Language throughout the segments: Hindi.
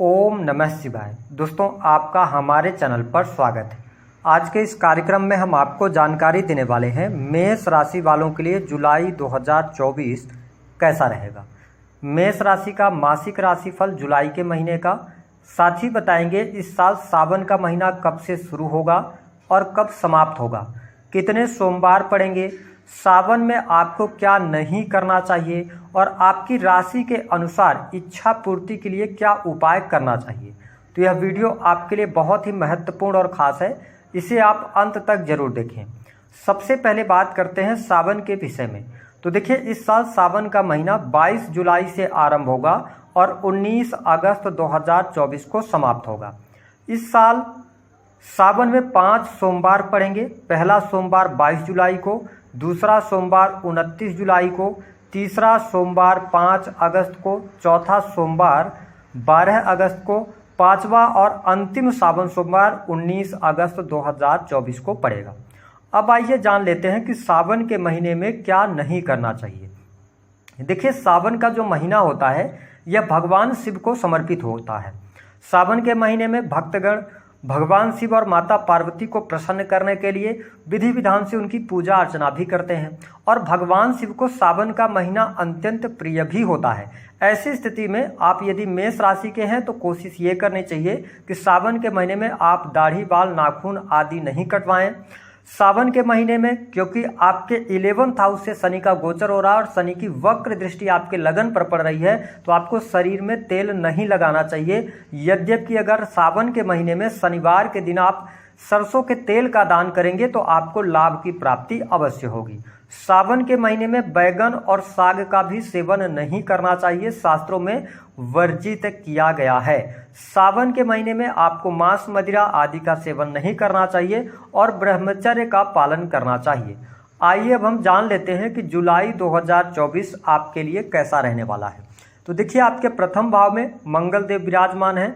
ओम नमः शिवाय। दोस्तों, आपका हमारे चैनल पर स्वागत है। आज के इस कार्यक्रम में हम आपको जानकारी देने वाले हैं मेष राशि वालों के लिए जुलाई 2024 कैसा रहेगा। मेष राशि का मासिक राशिफल जुलाई के महीने का, साथ ही बताएंगे इस साल सावन का महीना कब से शुरू होगा और कब समाप्त होगा, कितने सोमवार पड़ेंगे, सावन में आपको क्या नहीं करना चाहिए और आपकी राशि के अनुसार इच्छा पूर्ति के लिए क्या उपाय करना चाहिए। तो यह वीडियो आपके लिए बहुत ही महत्वपूर्ण और ख़ास है, इसे आप अंत तक जरूर देखें। सबसे पहले बात करते हैं सावन के विषय में। तो देखिए, इस साल सावन का महीना 22 जुलाई से आरंभ होगा और 19 अगस्त 2024 को समाप्त होगा। इस साल सावन में 5 सोमवार पड़ेंगे। पहला सोमवार 22 जुलाई को, दूसरा सोमवार 29 जुलाई को, तीसरा सोमवार 5 अगस्त को, चौथा सोमवार 12 अगस्त को, पांचवा और अंतिम सावन सोमवार 19 अगस्त 2024 को पड़ेगा। अब आइए जान लेते हैं कि सावन के महीने में क्या नहीं करना चाहिए। देखिए, सावन का जो महीना होता है यह भगवान शिव को समर्पित होता है। सावन के महीने में भक्तगण भगवान शिव और माता पार्वती को प्रसन्न करने के लिए विधि विधान से उनकी पूजा अर्चना भी करते हैं और भगवान शिव को सावन का महीना अत्यंत प्रिय भी होता है। ऐसी स्थिति में आप यदि मेष राशि के हैं तो कोशिश ये करनी चाहिए कि सावन के महीने में आप दाढ़ी, बाल, नाखून आदि नहीं कटवाएं। सावन के महीने में क्योंकि आपके 11th हाउस से शनि का गोचर हो रहा है और शनि की वक्र दृष्टि आपके लगन पर पड़ रही है, तो आपको शरीर में तेल नहीं लगाना चाहिए। यद्यपि अगर सावन के महीने में शनिवार के दिन आप सरसों के तेल का दान करेंगे तो आपको लाभ की प्राप्ति अवश्य होगी। सावन के महीने में बैगन और साग का भी सेवन नहीं करना चाहिए, शास्त्रों में वर्जित किया गया है। सावन के महीने में आपको मांस, मदिरा आदि का सेवन नहीं करना चाहिए और ब्रह्मचर्य का पालन करना चाहिए। आइए अब हम जान लेते हैं कि जुलाई 2024 आपके लिए कैसा रहने वाला है। तो देखिए, आपके प्रथम भाव में मंगल देव विराजमान है,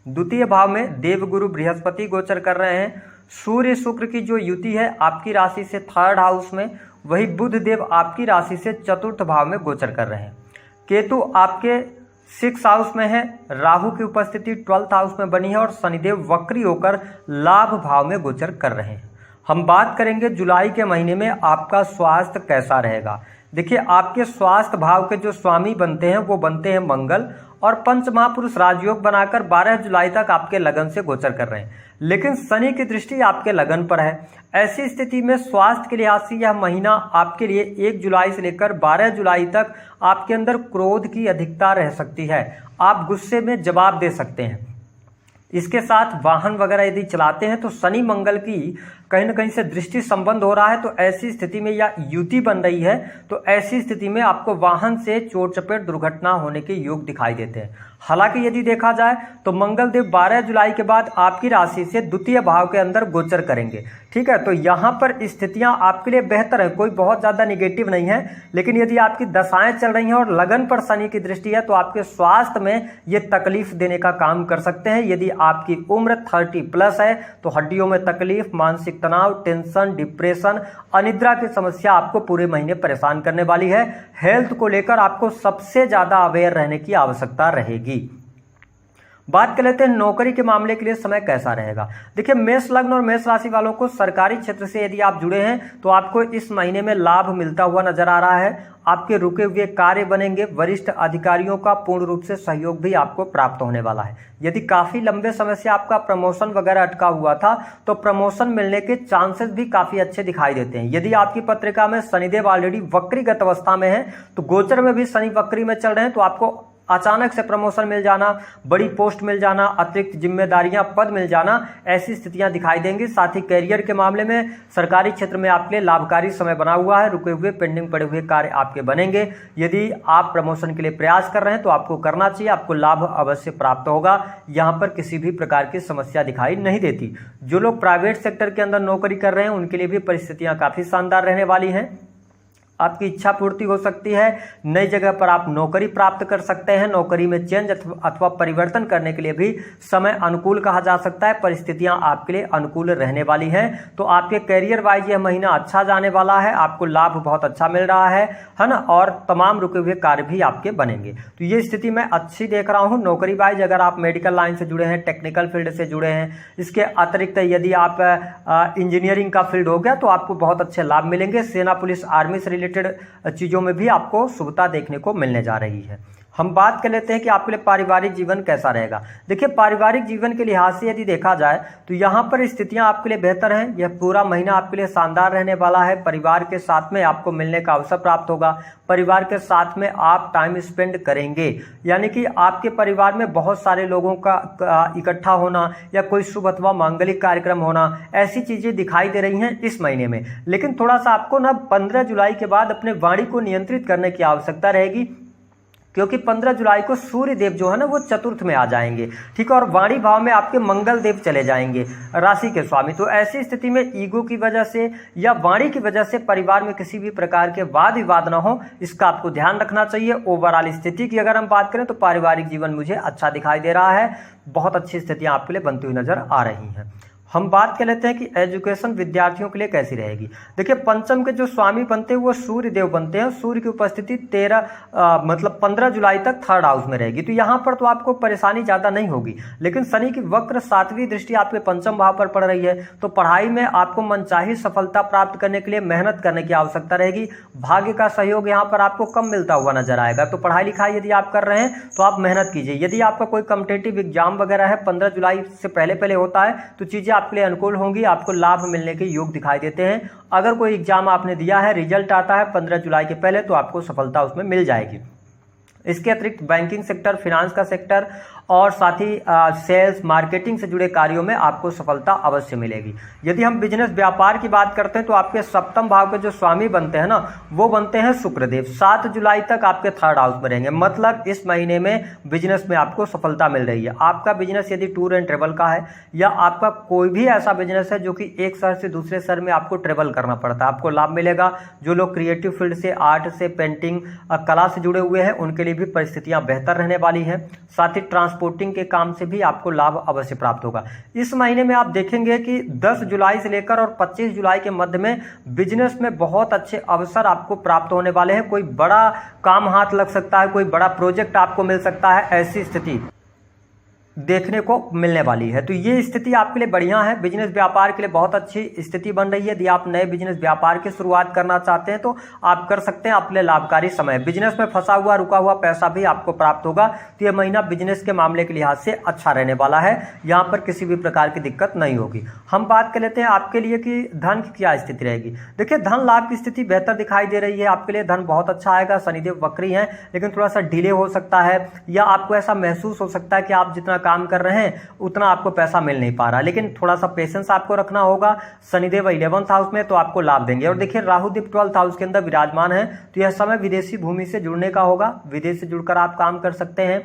द्वितीय भाव में देवगुरु बृहस्पति गोचर कर रहे हैं, सूर्य शुक्र की जो युति है आपकी राशि से 3rd हाउस में, वही बुध देव आपकी राशि से 4th भाव में गोचर कर रहे हैं। केतु आपके 6th हाउस में है, राहु की उपस्थिति 12th हाउस में बनी है और शनिदेव वक्री होकर लाभ भाव में गोचर कर रहे हैं। हम बात करेंगे जुलाई के महीने में आपका स्वास्थ्य कैसा रहेगा। देखिए, आपके स्वास्थ्य भाव के जो स्वामी बनते हैं वो बनते हैं मंगल और पंच महापुरुष राजयोग बनाकर 12 जुलाई तक आपके लगन से गोचर कर रहे हैं, लेकिन शनि की दृष्टि आपके लगन पर है। ऐसी स्थिति में स्वास्थ्य के लिहाज से यह महीना आपके लिए 1 जुलाई से लेकर 12 जुलाई तक आपके अंदर क्रोध की अधिकता रह सकती है। आप गुस्से में जवाब दे सकते हैं। इसके साथ वाहन वगैरह यदि चलाते हैं तो शनि मंगल की कहीं न कहीं से दृष्टि संबंध हो रहा है, तो ऐसी स्थिति में या युति बन रही है, तो ऐसी स्थिति में आपको वाहन से चोट चपेट दुर्घटना होने के योग दिखाई देते हैं। हालांकि यदि देखा जाए तो मंगल देव 12 जुलाई के बाद आपकी राशि से द्वितीय भाव के अंदर गोचर करेंगे। ठीक है, तो यहाँ पर स्थितियां आपके लिए बेहतर है, कोई बहुत ज्यादा निगेटिव नहीं है। लेकिन यदि आपकी दशाएं चल रही हैं और लगन पर शनि की दृष्टि है तो आपके स्वास्थ्य में ये तकलीफ देने का काम कर सकते हैं। यदि आपकी उम्र 30+ है तो हड्डियों में तकलीफ, मानसिक तनाव, टेंशन, डिप्रेशन, अनिद्रा की समस्या आपको पूरे महीने परेशान करने वाली है। हेल्थ को लेकर आपको सबसे ज्यादा अवेयर रहने की आवश्यकता रहेगी। बात कर लेते हैं नौकरी के मामले के लिए समय कैसा रहेगा। देखिए, मेष लग्न और मेष राशि वालों को सरकारी क्षेत्र से यदि आप जुड़े हैं तो आपको इस महीने में लाभ मिलता हुआ नजर आ रहा है। आपके रुके हुए कार्य बनेंगे, वरिष्ठ अधिकारियों का पूर्ण रूप से सहयोग भी आपको प्राप्त होने वाला है। यदि काफी लंबे समय से आपका प्रमोशन वगैरह अटका हुआ था तो प्रमोशन मिलने के चांसेस भी काफी अच्छे दिखाई देते हैं। यदि आपकी पत्रिका में शनिदेव ऑलरेडी वक्रीगत अवस्था में है तो गोचर में भी शनि वक्री में चल रहे हैं, तो आपको अचानक से प्रमोशन मिल जाना, बड़ी पोस्ट मिल जाना, अतिरिक्त जिम्मेदारियां, पद मिल जाना, ऐसी स्थितियां दिखाई देंगी। साथ ही कैरियर के मामले में सरकारी क्षेत्र में आपके लिए लाभकारी समय बना हुआ है। रुके हुए पेंडिंग पड़े हुए कार्य आपके बनेंगे। यदि आप प्रमोशन के लिए प्रयास कर रहे हैं तो आपको करना चाहिए, आपको लाभ अवश्य प्राप्त होगा। यहाँ पर किसी भी प्रकार की समस्या दिखाई नहीं देती। जो लोग प्राइवेट सेक्टर के अंदर नौकरी कर रहे हैं उनके लिए भी परिस्थितियां काफी शानदार रहने वाली हैं। आपकी इच्छा पूर्ति हो सकती है, नई जगह पर आप नौकरी प्राप्त कर सकते हैं, नौकरी में चेंज अथवा परिवर्तन करने के लिए भी समय अनुकूल कहा जा सकता है, परिस्थितियां आपके लिए अनुकूल रहने वाली हैं। तो आपके करियर वाइज यह महीना अच्छा जाने वाला है, आपको लाभ बहुत अच्छा मिल रहा है ना, और तमाम रुके हुए कार्य भी आपके बनेंगे। तो ये स्थिति मैं अच्छी देख रहा हूं। नौकरी वाइज अगर आप मेडिकल लाइन से जुड़े हैं, टेक्निकल फील्ड से जुड़े हैं, इसके अतिरिक्त यदि आप इंजीनियरिंग का फील्ड हो गया तो आपको बहुत अच्छे लाभ मिलेंगे। सेना, पुलिस, आर्मी से रिलेटेड चीजों में भी आपको शुभता देखने को मिलने जा रही है। हम बात कर लेते हैं कि आपके लिए पारिवारिक जीवन कैसा रहेगा। देखिए, पारिवारिक जीवन के लिहाज से यदि देखा जाए तो यहाँ पर स्थितियां आपके लिए बेहतर हैं। यह पूरा महीना आपके लिए शानदार रहने वाला है। परिवार के साथ में आपको मिलने का अवसर प्राप्त होगा, परिवार के साथ में आप टाइम स्पेंड करेंगे, यानी कि आपके परिवार में बहुत सारे लोगों का इकट्ठा होना या कोई शुभ अथवा मांगलिक कार्यक्रम होना, ऐसी चीजें दिखाई दे रही हैं इस महीने में। लेकिन थोड़ा सा आपको ना 15 जुलाई के बाद अपने वाणी को नियंत्रित करने की आवश्यकता रहेगी, क्योंकि 15 जुलाई को सूर्य देव जो है ना वो चतुर्थ में आ जाएंगे, ठीक है, और वाणी भाव में आपके मंगल देव चले जाएंगे, राशि के स्वामी। तो ऐसी स्थिति में ईगो की वजह से या वाणी की वजह से परिवार में किसी भी प्रकार के वाद विवाद ना हो, इसका आपको ध्यान रखना चाहिए। ओवरऑल स्थिति की अगर हम बात करें तो पारिवारिक जीवन मुझे अच्छा दिखाई दे रहा है, बहुत अच्छी स्थितियां आपके लिए बनती हुई नजर आ रही हैं। हम बात कर लेते हैं कि एजुकेशन विद्यार्थियों के लिए कैसी रहेगी। देखिए, पंचम के जो स्वामी बनते हैं वो सूर्य देव बनते हैं। सूर्य की उपस्थिति 15 जुलाई तक थर्ड हाउस में रहेगी। तो यहाँ पर तो आपको परेशानी ज्यादा नहीं होगी, लेकिन शनि की वक्र 7वीं दृष्टि आपके पंचम भाव पर पड़ रही है, तो पढ़ाई में आपको मनचाही सफलता प्राप्त करने के लिए मेहनत करने की आवश्यकता रहेगी। भाग्य का सहयोग यहाँ पर आपको कम मिलता हुआ नजर आएगा। तो पढ़ाई लिखाई यदि आप कर रहे हैं तो आप मेहनत कीजिए। यदि आपका कोई कॉम्पिटिटिव एग्जाम वगैरह है 15 जुलाई से पहले होता है तो चीजें आपके लिए अनुकूल होंगी, आपको लाभ मिलने के योग दिखाई देते हैं। अगर कोई एग्जाम आपने दिया है, रिजल्ट आता है 15 जुलाई के पहले, तो आपको सफलता उसमें मिल जाएगी। इसके अतिरिक्त बैंकिंग सेक्टर, फिनांस का सेक्टर और साथ ही सेल्स, मार्केटिंग से जुड़े कार्यों में आपको सफलता अवश्य मिलेगी। यदि हम बिजनेस व्यापार की बात करते हैं तो आपके सप्तम भाव के जो स्वामी बनते हैं ना वो बनते हैं शुक्रदेव। 7 जुलाई तक आपके थर्ड हाउस में रहेंगे, मतलब इस महीने में बिजनेस में आपको सफलता मिल रही है। आपका बिजनेस यदि टूर एंड ट्रेवल का है या आपका कोई भी ऐसा बिजनेस है जो कि एक शहर से दूसरे शहर में आपको ट्रेवल करना पड़ता है, आपको लाभ मिलेगा। जो लोग क्रिएटिव फील्ड से, आर्ट से, पेंटिंग, कला से जुड़े हुए हैं उनके लिए भी परिस्थितियां बेहतर रहने वाली हैं। साथ ही ट्रांसपोर्टिंग के काम से भी आपको लाभ अवश्य प्राप्त होगा। इस महीने में आप देखेंगे कि 10 जुलाई से लेकर और 25 जुलाई के मध्य में बिजनेस में बहुत अच्छे अवसर आपको प्राप्त होने वाले हैं। कोई बड़ा काम हाथ लग सकता है, कोई बड़ा प्रोजेक्ट आपको मिल सकता है, ऐसी स्थिति देखने को मिलने वाली है। तो ये स्थिति आपके लिए बढ़िया है। बिजनेस व्यापार के लिए बहुत अच्छी स्थिति बन रही है। यदि आप नए बिजनेस व्यापार की शुरुआत करना चाहते हैं तो आप कर सकते हैं, आपके लिए लाभकारी समय। बिजनेस में फंसा हुआ, रुका हुआ पैसा भी आपको प्राप्त होगा। तो यह महीना बिजनेस के मामले के लिहाज से अच्छा रहने वाला है, यहाँ पर किसी भी प्रकार की दिक्कत नहीं होगी। हम बात कर लेते हैं आपके लिए कि धन की क्या स्थिति रहेगी। देखिए, धन लाभ की स्थिति बेहतर दिखाई दे रही है। आपके लिए धन बहुत अच्छा आएगा। शनिदेव वक्री है, लेकिन थोड़ा सा डिले हो सकता है या आपको ऐसा महसूस हो सकता है कि आप जितना काम कर रहे हैं उतना आपको पैसा मिल नहीं पा रहा, लेकिन थोड़ा सा पेशेंस आपको रखना होगा। शनिदेव 11th हाउस में तो आपको लाभ देंगे। और देखिए, राहुदेव 12th हाउस के अंदर विराजमान है, तो यह समय विदेशी भूमि से जुड़ने का होगा। विदेश से जुड़कर आप काम कर सकते हैं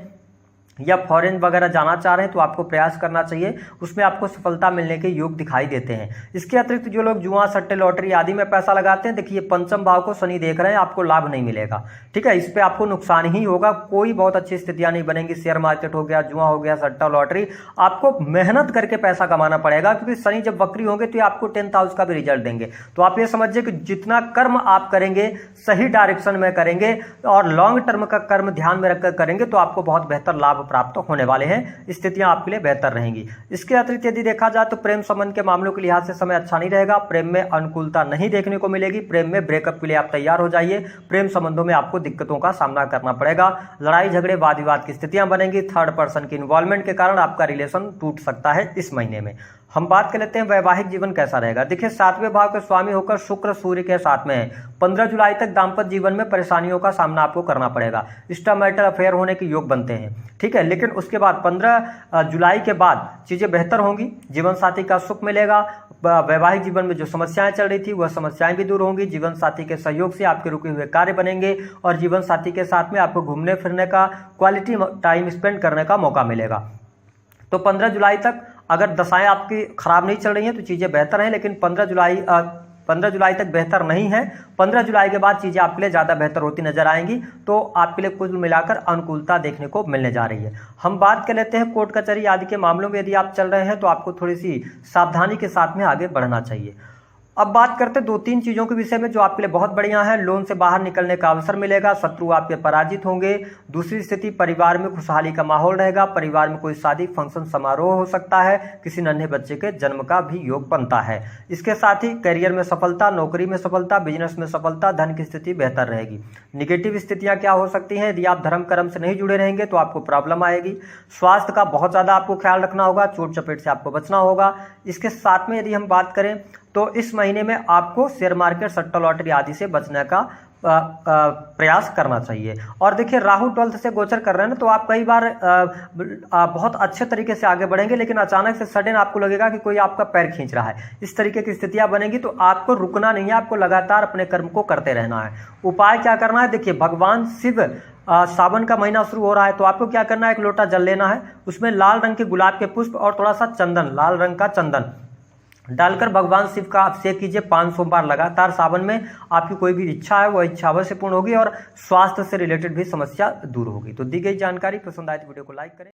या फॉरेन वगैरह जाना चाह रहे हैं तो आपको प्रयास करना चाहिए, उसमें आपको सफलता मिलने के योग दिखाई देते हैं। इसके अतिरिक्त जो लोग जुआ, सट्टे, लॉटरी आदि में पैसा लगाते हैं, देखिए पंचम भाव को शनि देख रहे हैं, आपको लाभ नहीं मिलेगा, ठीक है, इस पे आपको नुकसान ही होगा। कोई बहुत अच्छी स्थितियां नहीं बनेंगी। शेयर मार्केट हो गया, जुआ हो गया, सट्टा, लॉटरी, आपको मेहनत करके पैसा कमाना पड़ेगा, क्योंकि शनि जब वक्री होंगे तो आपको 10th हाउस का भी रिजल्ट देंगे। तो आप ये समझिए कि जितना कर्म आप करेंगे सही डायरेक्शन में करेंगे और लॉन्ग टर्म का कर्म ध्यान में रखकर करेंगे तो आपको बहुत बेहतर लाभ प्राप्त होने वाले हैं। स्थितियां आपके लिए बेहतर रहेंगी। इसके अतिरिक्त यदि देखा जाए तो प्रेम संबंध के मामलों के लिहाज से समय अच्छा नहीं रहेगा। प्रेम में अनुकूलता नहीं देखने को मिलेगी। प्रेम में ब्रेकअप के लिए आप तैयार हो जाइए। प्रेम संबंधों में आपको दिक्कतों का सामना करना पड़ेगा। लड़ाई झगड़े, वाद विवाद की स्थितियां बनेंगी। थर्ड पर्सन की इन्वॉल्वमेंट के कारण आपका रिलेशन टूट सकता है इस महीने में। हम बात कर लेते हैं वैवाहिक जीवन कैसा रहेगा। देखिए, 7वें भाव के स्वामी होकर शुक्र सूर्य के साथ में है। 15 जुलाई तक दाम्पत्य जीवन में परेशानियों का सामना आपको करना पड़ेगा। एक्स्ट्रामैरिटल अफेयर होने के योग बनते हैं, ठीक है, लेकिन उसके बाद 15 जुलाई के बाद चीजें बेहतर होंगी। जीवन साथी का सुख मिलेगा। वैवाहिक जीवन में जो समस्याएं चल रही थी वह समस्याएं भी दूर होंगी। जीवन साथी के सहयोग से आपके रुके हुए कार्य बनेंगे और जीवन साथी के साथ में आपको घूमने फिरने का, क्वालिटी टाइम स्पेंड करने का मौका मिलेगा। तो 15 जुलाई तक अगर दशाएं आपकी खराब नहीं चल रही हैं तो चीजें बेहतर हैं, लेकिन 15 15 जुलाई तक बेहतर नहीं है। 15 जुलाई के बाद चीज़ें आपके लिए ज़्यादा बेहतर होती नजर आएंगी, तो आपके लिए कुल मिलाकर अनुकूलता देखने को मिलने जा रही है। हम बात कर लेते हैं कोर्ट कचहरी आदि के मामलों में यदि आप चल रहे हैं तो आपको थोड़ी सी सावधानी के साथ में आगे बढ़ना चाहिए। अब बात करते हैं 2-3 चीज़ों के विषय में जो आपके लिए बहुत बढ़िया है। लोन से बाहर निकलने का अवसर मिलेगा, शत्रु आपके पराजित होंगे। दूसरी स्थिति, परिवार में खुशहाली का माहौल रहेगा। परिवार में कोई शादी फंक्शन समारोह हो सकता है, किसी नन्हे बच्चे के जन्म का भी योग बनता है। इसके साथ ही करियर में सफलता, नौकरी में सफलता, बिजनेस में सफलता, धन की स्थिति बेहतर रहेगी। निगेटिव स्थितियां क्या हो सकती हैं? यदि आप धर्म कर्म से नहीं जुड़े रहेंगे तो आपको प्रॉब्लम आएगी। स्वास्थ्य का बहुत ज़्यादा आपको ख्याल रखना होगा, चोट चपेट से आपको बचना होगा। इसके साथ में यदि हम बात करें तो इस महीने में आपको शेयर मार्केट, सट्टा लॉटरी आदि से बचने का प्रयास करना चाहिए। और देखिए राहु 12th से गोचर कर रहे हैं ना, तो आप कई बार बहुत अच्छे तरीके से आगे बढ़ेंगे, लेकिन अचानक से सडन आपको लगेगा कि कोई आपका पैर खींच रहा है। इस तरीके की स्थितियां बनेंगी, तो आपको रुकना नहीं है, आपको लगातार अपने कर्म को करते रहना है। उपाय क्या करना है? देखिए भगवान शिव, सावन का महीना शुरू हो रहा है, तो आपको क्या करना है? एक लोटा जल लेना है, उसमें लाल रंग के गुलाब के पुष्प और थोड़ा सा चंदन, लाल रंग का चंदन डालकर भगवान शिव का अभिषेक कीजिए 5 सोमवार लगातार सावन में। आपकी कोई भी इच्छा है वो इच्छा अवश्य पूर्ण होगी और स्वास्थ्य से रिलेटेड भी समस्या दूर होगी। तो दी गई जानकारी पसंद आए तो वीडियो को लाइक करें।